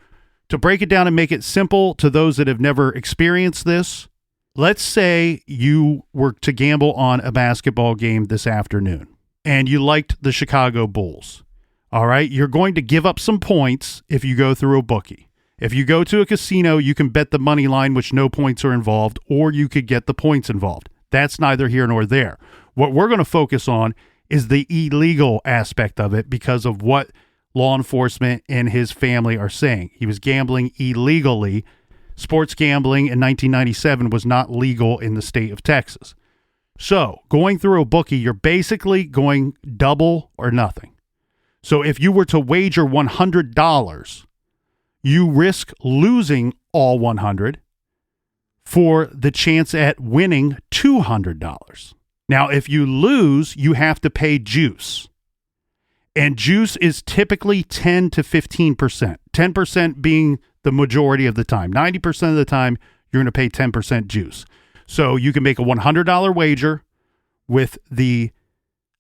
to break it down and make it simple to those that have never experienced this, let's say you were to gamble on a basketball game this afternoon and you liked the Chicago Bulls. All right, you're going to give up some points if you go through a bookie. If you go to a casino, you can bet the money line, which no points are involved, or you could get the points involved. That's neither here nor there. What we're going to focus on is the illegal aspect of it because of what law enforcement and his family are saying. He was gambling illegally. Sports gambling in 1997 was not legal in the state of Texas. So going through a bookie, you're basically going double or nothing. So if you were to wager $100, you risk losing all 100 for the chance at winning $200. Now, if you lose, you have to pay juice. And juice is typically 10 to 15%. 10% being the majority of the time. 90% of the time, you're going to pay 10% juice. So you can make a $100 wager with the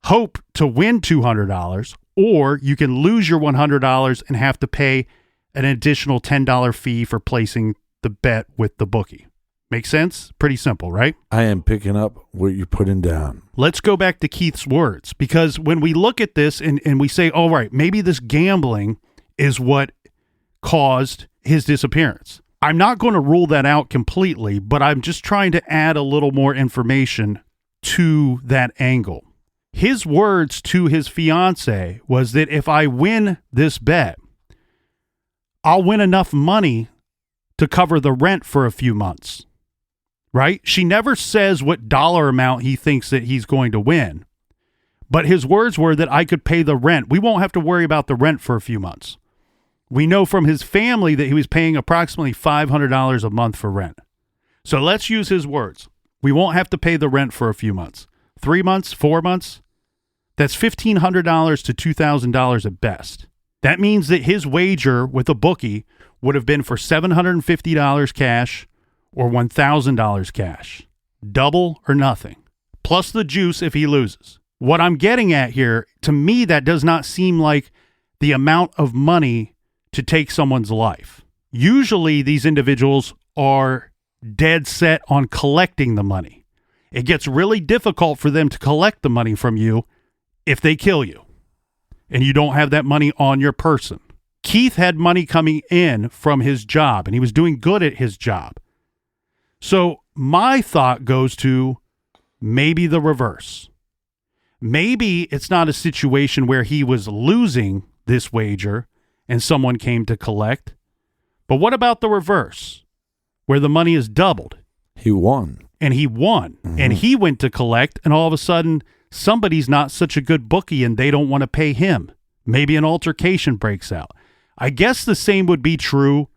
hope to win $200, or you can lose your $100 and have to pay an additional $10 fee for placing the bet with the bookie. Make sense? Pretty simple, right? I am picking up what you're putting down. Let's go back to Keith's words, because when we look at this and we say, all right, maybe this gambling is what caused his disappearance. I'm not going to rule that out completely, but I'm just trying to add a little more information to that angle. His words to his fiance was that if I win this bet, I'll win enough money to cover the rent for a few months, right? She never says what dollar amount he thinks that he's going to win, but his words were that I could pay the rent. We won't have to worry about the rent for a few months. We know from his family that he was paying approximately $500 a month for rent. So let's use his words. We won't have to pay the rent for a few months. 3 months, 4 months, that's $1,500 to $2,000 at best. That means that his wager with a bookie would have been for $750 cash or $1,000 cash. Double or nothing. Plus the juice if he loses. What I'm getting at here, to me, that does not seem like the amount of money to take someone's life. Usually these individuals are dead set on collecting the money. It gets really difficult for them to collect the money from you if they kill you. and you don't have that money on your person. Keith had money coming in from his job, and he was doing good at his job. So my thought goes to maybe the reverse. Maybe it's not a situation where he was losing this wager and someone came to collect. But what about the reverse, where the money is doubled? He won. And he won. Mm-hmm. And he went to collect, and all of a sudden, somebody's not such a good bookie and they don't want to pay him. Maybe an altercation breaks out. I guess the same would be true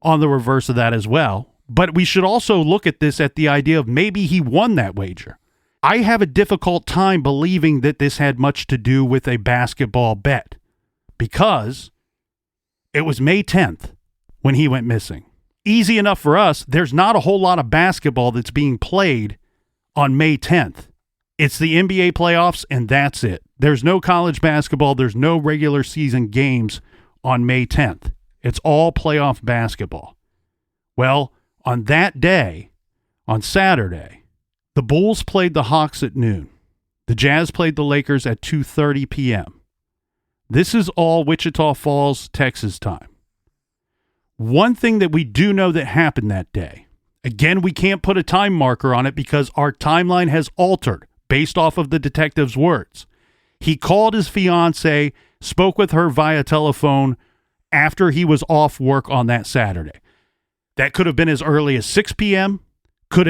on the reverse of that as well. But we should also look at this at the idea of maybe he won that wager. I have a difficult time believing that this had much to do with a basketball bet because it was May 10th when he went missing. Easy enough for us. There's not a whole lot of basketball that's being played on May 10th. It's the NBA playoffs, and that's it. There's no college basketball. There's no regular season games on May 10th. It's all playoff basketball. Well, on that day, on Saturday, the Bulls played the Hawks at noon. The Jazz played the Lakers at 2:30 p.m. This is all Wichita Falls, Texas time. One thing that we do know that happened that day, again, we can't put a time marker on it because our timeline has altered based off of the detective's words. He called his fiance, spoke with her via telephone after he was off work on that Saturday. That could have been as early as 6 p.m., could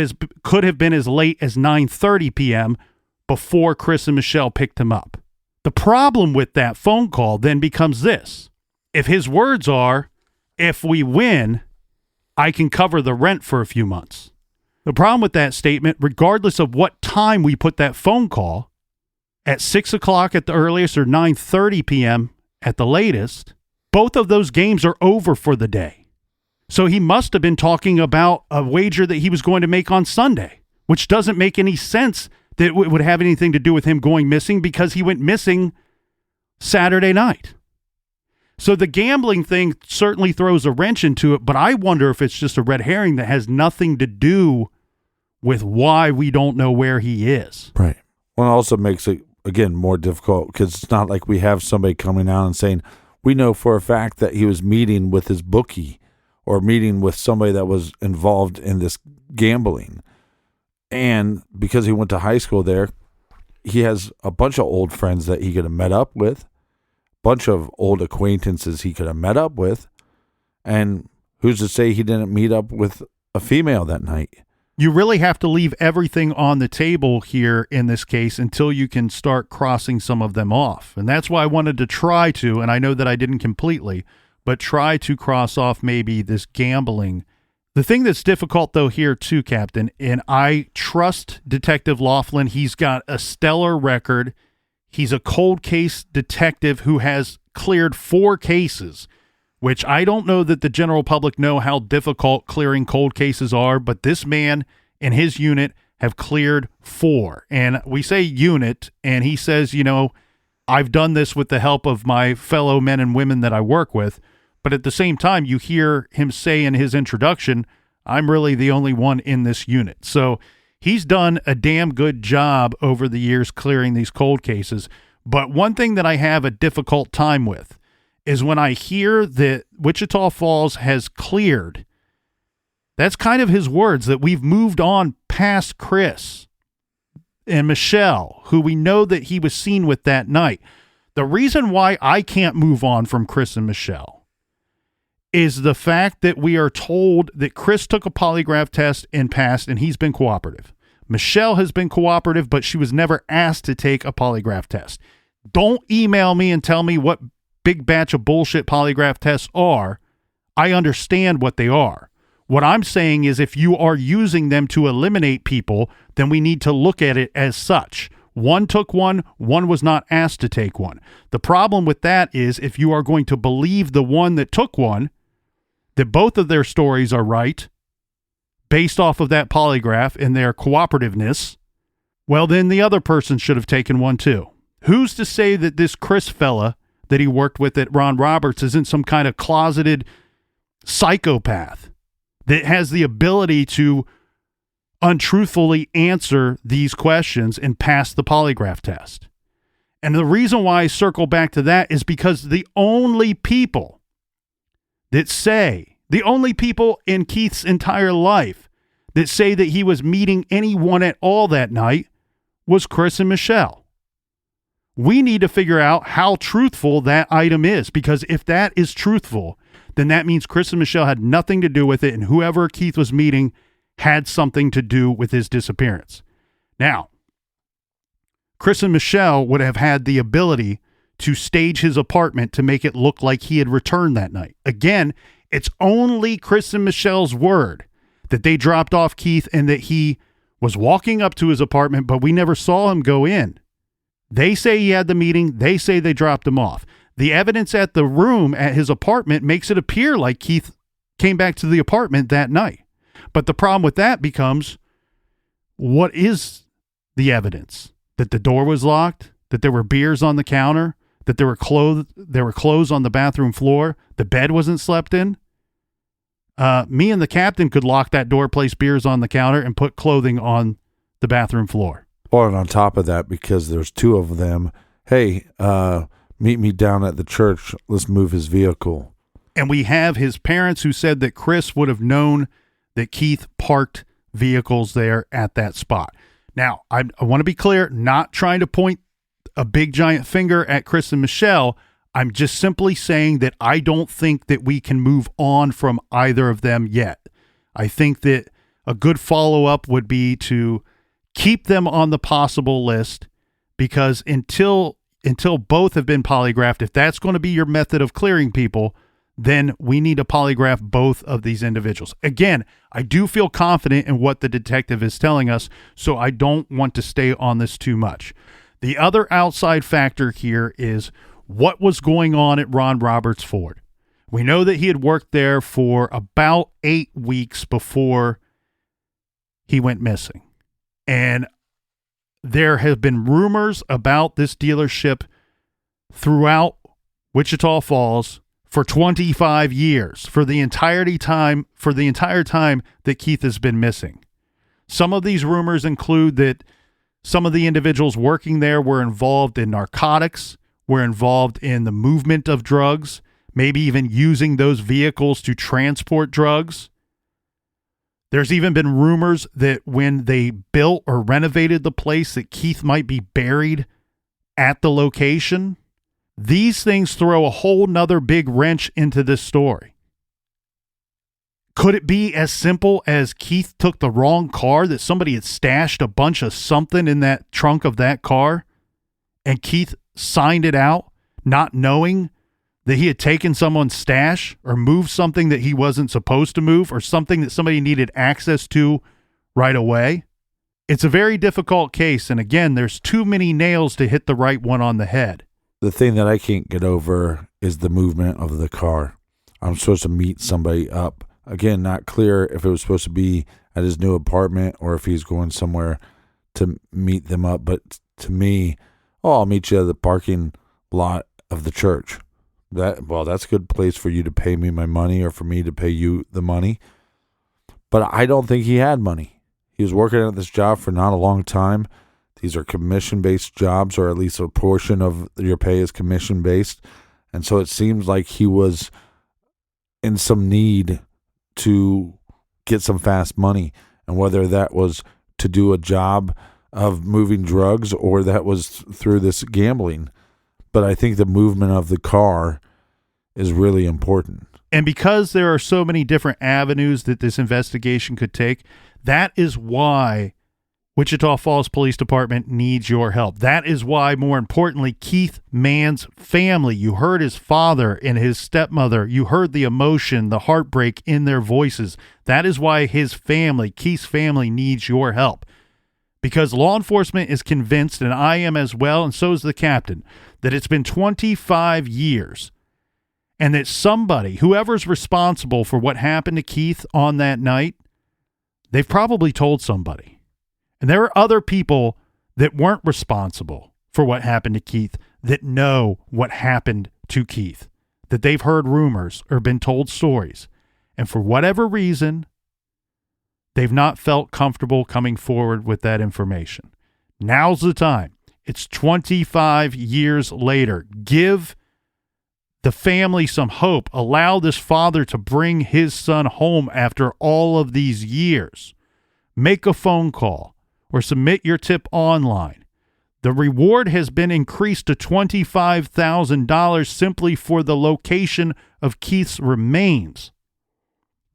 have been as late as 9:30 p.m. before Chris and Michelle picked him up. The problem with that phone call then becomes this. If his words are, if we win, I can cover the rent for a few months. The problem with that statement, regardless of what time we put that phone call, at 6 o'clock at the earliest or 9:30 p.m. at the latest, both of those games are over for the day. So he must have been talking about a wager that he was going to make on Sunday, which doesn't make any sense that it would have anything to do with him going missing because he went missing Saturday night. So the gambling thing certainly throws a wrench into it, but I wonder if it's just a red herring that has nothing to do with why we don't know where he is. Right. Well, it also makes it, again, more difficult because it's not like we have somebody coming out and saying, we know for a fact that he was meeting with his bookie or meeting with somebody that was involved in this gambling. And because he went to high school there, he has a bunch of old friends that he could have met up with, bunch of old acquaintances he could have met up with. And who's to say he didn't meet up with a female that night? You really have to leave everything on the table here in this case until you can start crossing some of them off. And that's why I wanted to try to, and I know that I didn't completely, but try to cross off maybe this gambling. The thing that's difficult, though, here too, Captain, and I trust Detective Laughlin. He's got a stellar record. He's a cold case detective who has cleared 4 cases, which I don't know that the general public know how difficult clearing cold cases are, but this man and his unit have cleared 4. And we say unit, and he says, you know, I've done this with the help of my fellow men and women that I work with. But at the same time, you hear him say in his introduction, I'm really the only one in this unit. So he's done a damn good job over the years clearing these cold cases. But one thing that I have a difficult time with is when I hear that Wichita Falls has cleared, that's kind of his words, that we've moved on past Chris and Michelle, who we know that he was seen with that night. The reason why I can't move on from Chris and Michelle is the fact that we are told that Chris took a polygraph test and passed, and he's been cooperative. Michelle has been cooperative, but she was never asked to take a polygraph test. Don't email me and tell me what big batch of bullshit polygraph tests are. I understand what they are. What I'm saying is if you are using them to eliminate people, then we need to look at it as such. One took one was not asked to take one. The problem with that is if you are going to believe the one that took one, that both of their stories are right, based off of that polygraph and their cooperativeness, well, then the other person should have taken one too. Who's to say that this Chris fella that he worked with at Ron Roberts isn't some kind of closeted psychopath that has the ability to untruthfully answer these questions and pass the polygraph test? And the reason why I circle back to that is because the only people in Keith's entire life that say that he was meeting anyone at all that night was Chris and Michelle. We need to figure out how truthful that item is, because if that is truthful, then that means Chris and Michelle had nothing to do with it, and whoever Keith was meeting had something to do with his disappearance. Now, Chris and Michelle would have had the ability to stage his apartment to make it look like he had returned that night. Again, it's only Chris and Michelle's word that they dropped off Keith and that he was walking up to his apartment, but we never saw him go in. They say he had the meeting. They say they dropped him off. The evidence at the room at his apartment makes it appear like Keith came back to the apartment that night. But the problem with that becomes, what is the evidence? That the door was locked, that there were beers on the counter, that there were clothes on the bathroom floor, the bed wasn't slept in. Me and the captain could lock that door, place beers on the counter, and put clothing on the bathroom floor. Well, and on top of that, because there's two of them, hey, meet me down at the church. Let's move his vehicle. And we have his parents who said that Chris would have known that Keith parked vehicles there at that spot. Now, I want to be clear, not trying to point a big giant finger at Chris and Michelle. I'm just simply saying that I don't think that we can move on from either of them yet. I think that a good follow-up would be to keep them on the possible list, because until both have been polygraphed, if that's going to be your method of clearing people, then we need to polygraph both of these individuals. Again, I do feel confident in what the detective is telling us, so I don't want to stay on this too much. The other outside factor here is what was going on at Ron Roberts Ford. We know that he had worked there for about 8 weeks before he went missing. And there have been rumors about this dealership throughout Wichita Falls for 25 years, for the entire time that Keith has been missing. Some of these rumors include that some of the individuals working there were involved in narcotics, were involved in the movement of drugs, maybe even using those vehicles to transport drugs. There's even been rumors that when they built or renovated the place, that Keith might be buried at the location. These things throw a whole nother big wrench into this story. Could it be as simple as Keith took the wrong car, that somebody had stashed a bunch of something in that trunk of that car, and Keith signed it out, not knowing that he had taken someone's stash or moved something that he wasn't supposed to move, or something that somebody needed access to right away? It's a very difficult case, and again, there's too many nails to hit the right one on the head. The thing that I can't get over is the movement of the car. I'm supposed to meet somebody up. Again, not clear if it was supposed to be at his new apartment or if he's going somewhere to meet them up. But to me, I'll meet you at the parking lot of the church. That's a good place for you to pay me my money, or for me to pay you the money. But I don't think he had money. He was working at this job for not a long time. These are commission-based jobs, or at least a portion of your pay is commission-based. And so it seems like he was in some need to get some fast money. And whether that was to do a job of moving drugs or that was through this gambling. But I think the movement of the car is really important. And because there are so many different avenues that this investigation could take, that is why Wichita Falls Police Department needs your help. That is why, more importantly, Keith Mann's family, you heard his father and his stepmother, you heard the emotion, the heartbreak in their voices. That is why his family, Keith's family, needs your help. Because law enforcement is convinced, and I am as well, and so is the captain, that it's been 25 years, and that somebody, whoever's responsible for what happened to Keith on that night, they've probably told somebody. And there are other people that weren't responsible for what happened to Keith that know what happened to Keith, that they've heard rumors or been told stories. And for whatever reason, they've not felt comfortable coming forward with that information. Now's the time. It's 25 years later. Give the family some hope. Allow this father to bring his son home after all of these years. Make a phone call or submit your tip online. The reward has been increased to $25,000 simply for the location of Keith's remains.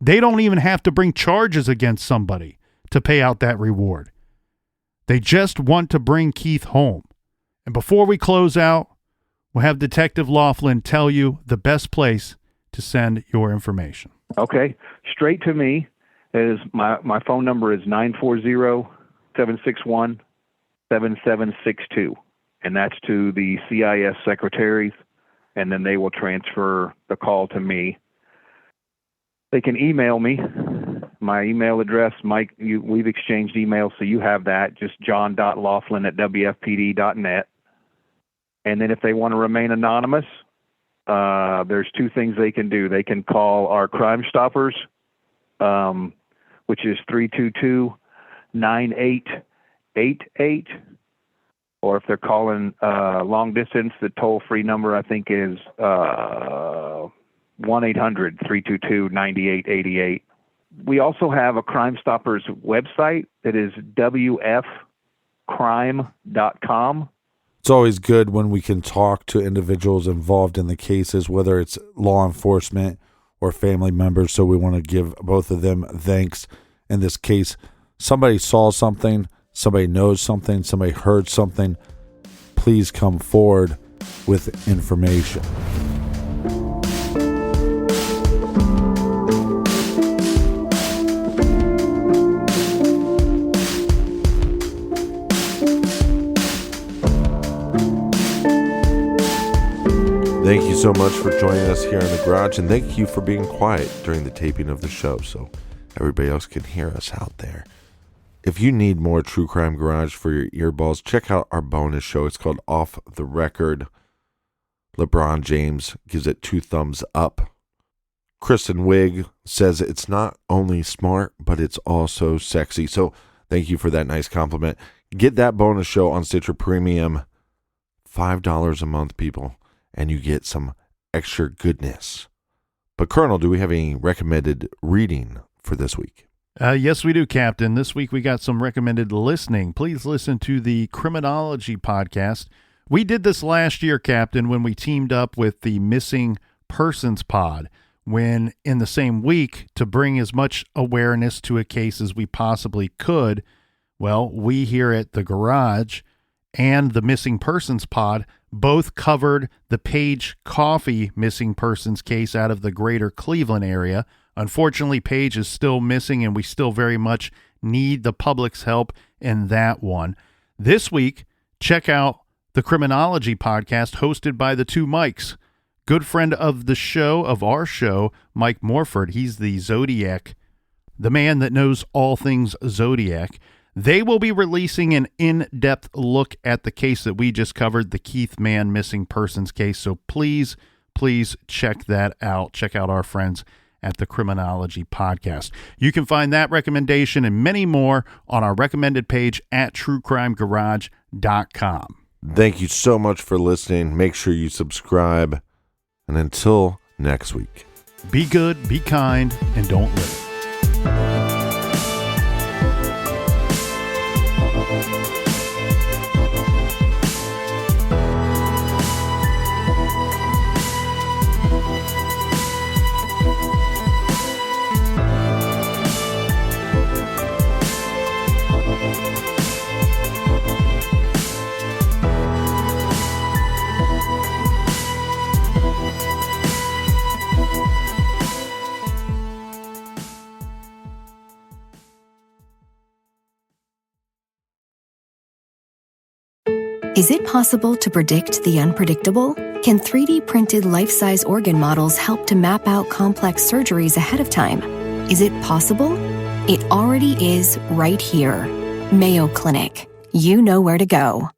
They don't even have to bring charges against somebody to pay out that reward. They just want to bring Keith home. And before we close out, we'll have Detective Laughlin tell you the best place to send your information. Okay. Straight to me is my phone number is 940-761-7762. And that's to the CIS secretaries, and then they will transfer the call to me. They can email me. My email address, Mike, we've exchanged emails, so you have that, just john.laughlin@wfpd.net. And then if they want to remain anonymous, there's two things they can do. They can call our Crime Stoppers, which is 322-9888. Or if they're calling long distance, the toll-free number, I think, is 1-800-322-9888. We also have a Crime Stoppers website that is wfcrime.com. It's always good when we can talk to individuals involved in the cases, whether it's law enforcement or family members. So we want to give both of them thanks. In this case, somebody saw something, somebody knows something, somebody heard something. Please come forward with information. Thank you so much for joining us here in the garage, and thank you for being quiet during the taping of the show so everybody else can hear us out there. If you need more True Crime Garage for your earballs, check out our bonus show. It's called Off the Record. LeBron James gives it 2 thumbs up. Kristen Wiig says it's not only smart, but it's also sexy. So thank you for that nice compliment. Get that bonus show on Stitcher Premium. $5 a month, people, and you get some extra goodness. But Colonel, do we have any recommended reading for this week? Yes, we do, Captain. This week we got some recommended listening. Please listen to the Criminology podcast. We did this last year, Captain, when we teamed up with the Missing Persons pod, when in the same week, to bring as much awareness to a case as we possibly could, well, we here at the Garage and the Missing Persons pod both covered the Page Coffee missing persons case out of the greater Cleveland area. Unfortunately, Paige is still missing, and we still very much need the public's help in that one. This week, check out the Criminology podcast hosted by the two Mikes. Good friend of the show, of our show, Mike Morford. He's the Zodiac, the man that knows all things Zodiac. They will be releasing an in-depth look at the case that we just covered, the Keith Mann missing persons case. So please check that out. Check out our friends at the Criminology podcast. You can find that recommendation and many more on our recommended page at truecrimegarage.com. Thank you so much for listening. Make sure you subscribe. And until next week, be good, be kind, and don't live. Is it possible to predict the unpredictable? Can 3D printed life-size organ models help to map out complex surgeries ahead of time? Is it possible? It already is right here. Mayo Clinic. You know where to go.